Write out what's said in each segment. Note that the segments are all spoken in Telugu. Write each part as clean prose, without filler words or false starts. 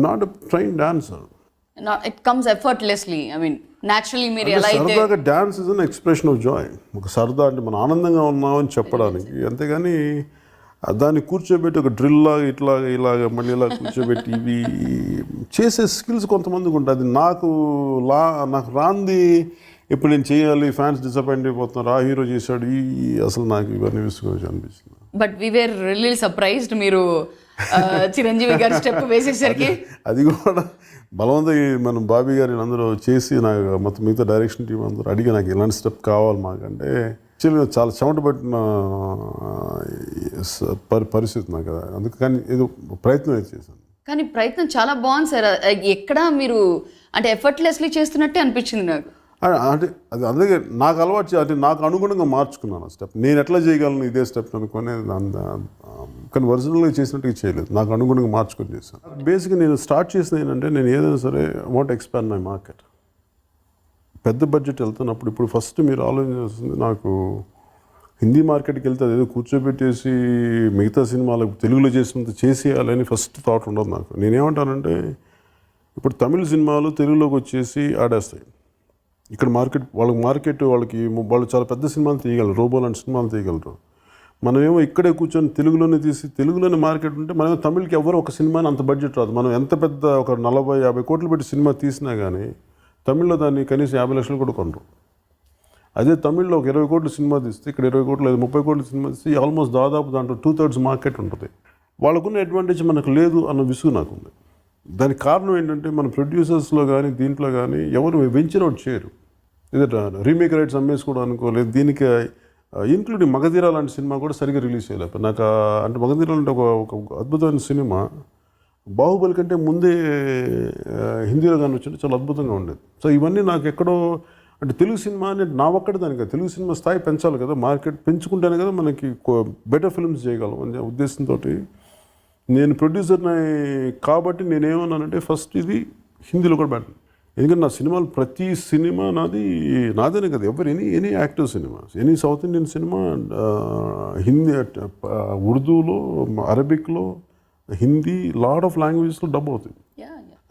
Not a train dancer. It comes effortlessly. I mean naturally మీరు ఎలా అయితే సరదాగా dance is an expression of Joy. ఒక సరదా అంటే మనం ఆనందంగా ఉన్నామని చెప్పడానికి, అంతేగాని దాన్ని కూర్చోబెట్టి ఒక డ్రిల్ లాగా ఇలాగ మళ్ళీ ఇలా కూర్చోబెట్టి ఇవి చేసే స్కిల్స్ కొంతమందికి ఉంటుంది. అది నాకు రాంది. ఇప్పుడు నేను చేయాలి, ఫ్యాన్స్ డిసప్పాయింట్ అయిపోతున్నారు, ఆ హీరో చేశాడు, అసలు నాకు ఇవన్నీ విసుగు అనిపిస్తుంది. But we were really surprised మీరు చిరంజీవి గారి స్టెప్ వేసేసరికి. అది కూడా బలవంతంగా మనం బాబీ గారిని అందరూ చేసి నాకు మొత్తం మిగతా డైరెక్షన్ టీం అందరూ అడిగి నాకు ఇలాంటి స్టెప్ కావాలి మాకంటే యాక్చువల్గా చాలా చెమట పట్టిన పరిస్థితి నాకు కదా. అందుకని ఏదో ప్రయత్నం అయితే చేశాను. కానీ ప్రయత్నం చాలా బాగుంది సార్. ఎక్కడ మీరు అంటే ఎఫర్ట్లెస్లీ చేస్తున్నట్టే అనిపించింది నాకు. అంటే అది అందుకే నాకు అలవాటు అంటే నాకు అనుగుణంగా మార్చుకున్నాను ఆ స్టెప్. నేను ఎట్లా చేయగలను ఇదే స్టెప్ అనుకునే కానీ ఒరిజినల్గా చేసినట్టుగా చేయలేదు, నాకు అనుగుణంగా మార్చుకొని చేశాను. బేసిక్గా నేను స్టార్ట్ చేసిన ఏంటంటే నేను ఏదైనా సరే వాంట్ ఎక్స్పాండ్ మై మార్కెట్. పెద్ద బడ్జెట్ వెళ్తున్నప్పుడు ఇప్పుడు ఫస్ట్ మీరు ఆలోచించాల్సింది, నాకు హిందీ మార్కెట్కి వెళ్తే అదేదో కూర్చోబెట్టేసి మిగతా సినిమాలకు తెలుగులో చేసినంత చేసేయాలని ఫస్ట్ థాట్ ఉండదు నాకు. నేనేమంటానంటే ఇప్పుడు తమిళ సినిమాలు తెలుగులోకి వచ్చేసి ఆడేస్తాయి. ఇక్కడ వాళ్ళు చాలా పెద్ద సినిమాలు తీయగలరు, రోబో లాంటి సినిమాలు తీయగలరు. మనమేమో ఇక్కడే కూర్చొని తెలుగులోనే తీసి తెలుగులోనే మార్కెట్ ఉంటే మనమేమో తమిళకి ఎవరు ఒక సినిమాని అంత బడ్జెట్ రాదు. మనం ఎంత పెద్ద ఒక 40-50 కోట్లు పెట్టి సినిమా తీసినా కానీ తమిళ్లో దాన్ని కనీసం 50 లక్షలు కూడా కొనరు. అదే తమిళ్లో ఒక 20 కోట్ల సినిమా తీస్తే ఇక్కడ 20 కోట్లు లేదా 30 కోట్ల సినిమా తీస్తే ఆల్మోస్ట్ దాదాపు దాంట్లో 2/3 మార్కెట్ ఉంటుంది. వాళ్ళకున్న అడ్వాంటేజ్ మనకు లేదు అన్న విసుగు నాకుంది. దానికి కారణం ఏంటంటే మన ప్రొడ్యూసర్స్లో కానీ దీంట్లో కానీ ఎవరు వెంచర్ అవుట్ చేయరు. ఏదైనా రీమేక్ రైట్స్ అమ్మేసుకోవడం అనుకోలేదు. దీనికి ఇంక్లూడింగ్ మగధీర లాంటి సినిమా కూడా సరిగ్గా రిలీజ్ చేయలేదు నాకు. అంటే మగధీర అంటే ఒక అద్భుతమైన సినిమా. బాహుబలి కంటే ముందే హిందీలో కానీ వచ్చింటే చాలా అద్భుతంగా ఉండేది. సో ఇవన్నీ నాకు ఎక్కడో అంటే తెలుగు సినిమా అనేది నా ఒక్కటి దానికి తెలుగు సినిమా స్థాయి పెంచాలి కదా, మార్కెట్ పెంచుకుంటేనే కదా మనకి బెటర్ ఫిల్మ్స్ చేయగలం అనే ఉద్దేశంతో నేను ప్రొడ్యూసర్ని కాబట్టి నేనేమన్నానంటే ఫస్ట్ ఇది హిందీలో కూడా పెట్టాను. ఎందుకంటే నా సినిమాలు ప్రతి సినిమా నాదేనే కదా, ఎవరు any active cinema, any south Indian cinema Hindi, ఉర్దూలో, అరబిక్లో, హిందీ, లాట్ ఆఫ్ లాంగ్వేజెస్లో డబ్ అవుతుంది.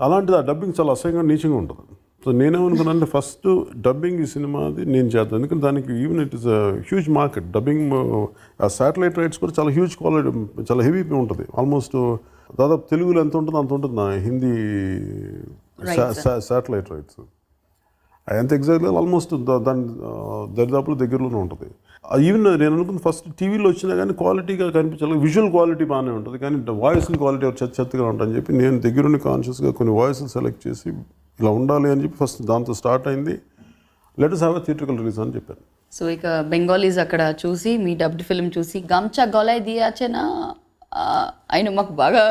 అలాంటిది ఆ డబ్బింగ్ చాలా అసహ్యంగా నీచంగా ఉంటుంది. సో నేనేమనుకున్నానంటే ఫస్ట్ డబ్బింగ్ ఈ సినిమాది నేను చేస్తాను. ఎందుకంటే దానికి even it is huge market. Dubbing ఆ శాటిలైట్ రైట్స్ కూడా చాలా హ్యూజ్ క్వాలిటీ, చాలా హెవీ ఉంటుంది. ఆల్మోస్ట్ దాదాపు తెలుగులో ఎంత ఉంటుందో అంత ఉంటుంది నా హిందీ శాటిలైట్ రైట్స్. ఎంత ఎగ్జాక్ట్గా ఆల్మోస్ట్ దాని దరిదాపుల దగ్గరలోనే ఉంటుంది. ఈవెన్ నేను అనుకున్న ఫస్ట్ టీవీలో వచ్చినా కానీ క్వాలిటీగా కనిపించాలి, విజువల్ క్వాలిటీ బాగానే ఉంటుంది, కానీ వాయిస్ క్వాలిటీ చెత్తగా ఉంటుందని చెప్పి నేను దగ్గరుండి కాన్షియస్గా కొన్ని వాయిస్లు సెలెక్ట్ చేసి ఇలా ఉండాలి అని చెప్పి ఫస్ట్ దాంతో స్టార్ట్ అయింది. Let us have a theatrical release అని చెప్పాను. సో ఇక బెంగాలీస్ అక్కడ చూసి మీ డబ్డ్ ఫిల్మ్ చూసి గమ్చా గొలై దియాచేనా ఆయన మాకు బాగా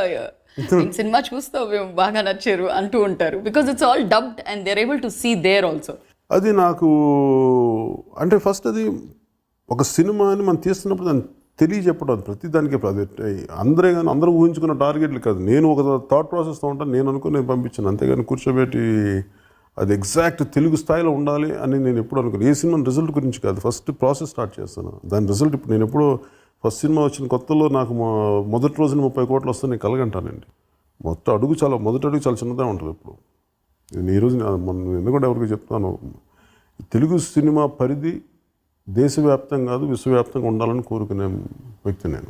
సినిమా చూస్తూ మేము బాగా నచ్చారు అంటూ ఉంటారు. Because it's all dubbed and they are able to see there also. అది నాకు అంటే ఫస్ట్ అది ఒక సినిమాని మనం తీస్తున్నప్పుడు దాన్ని తెలియజెప్పడం ప్రతి దానికి అది అందరూ ఊహించుకున్న టార్గెట్లు కాదు. నేను ఒక థాట్ ప్రాసెస్తో ఉంటాను, నేను అనుకుని నేను పంపించాను. అంతేగాని కూర్చోబెట్టి అది ఎగ్జాక్ట్ తెలుగు స్థాయిలో ఉండాలి అని నేను ఎప్పుడు అనుకున్నాను. ఏ సినిమా రిజల్ట్ గురించి కాదు, ఫస్ట్ ప్రాసెస్ స్టార్ట్ చేస్తాను. దాని రిజల్ట్ ఇప్పుడు నేను ఎప్పుడో ఫస్ట్ సినిమా వచ్చిన కొత్తలో నాకు మొదటి రోజున 30 కోట్లు వస్తే నేను కలగంటానండి. మొదటి అడుగు చాలా చిన్నదే ఉంటుంది. ఇప్పుడు నేను ఈరోజు ఎందుకంటే ఎవరికి చెప్తాను, తెలుగు సినిమా పరిధి దేశవ్యాప్తంగా కాదు విశ్వవ్యాప్తంగా ఉండాలని కోరుకునే వ్యక్తి నేను.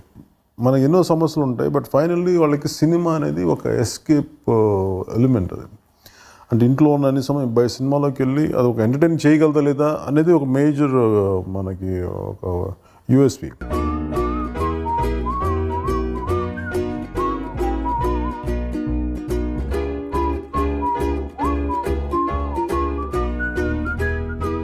మనకు ఎన్నో సమస్యలు ఉంటాయి, బట్ ఫైనల్లీ వాళ్ళకి సినిమా అనేది ఒక ఎస్కేప్ ఎలిమెంట్. అది అంటే ఇంట్లో ఉన్న అన్ని సమయం బై సినిమాలోకి వెళ్ళి అది ఒక ఎంటర్టైన్ చేయగలదా లేదా అనేది ఒక మేజర్ మనకి ఒక యూఎస్పీ.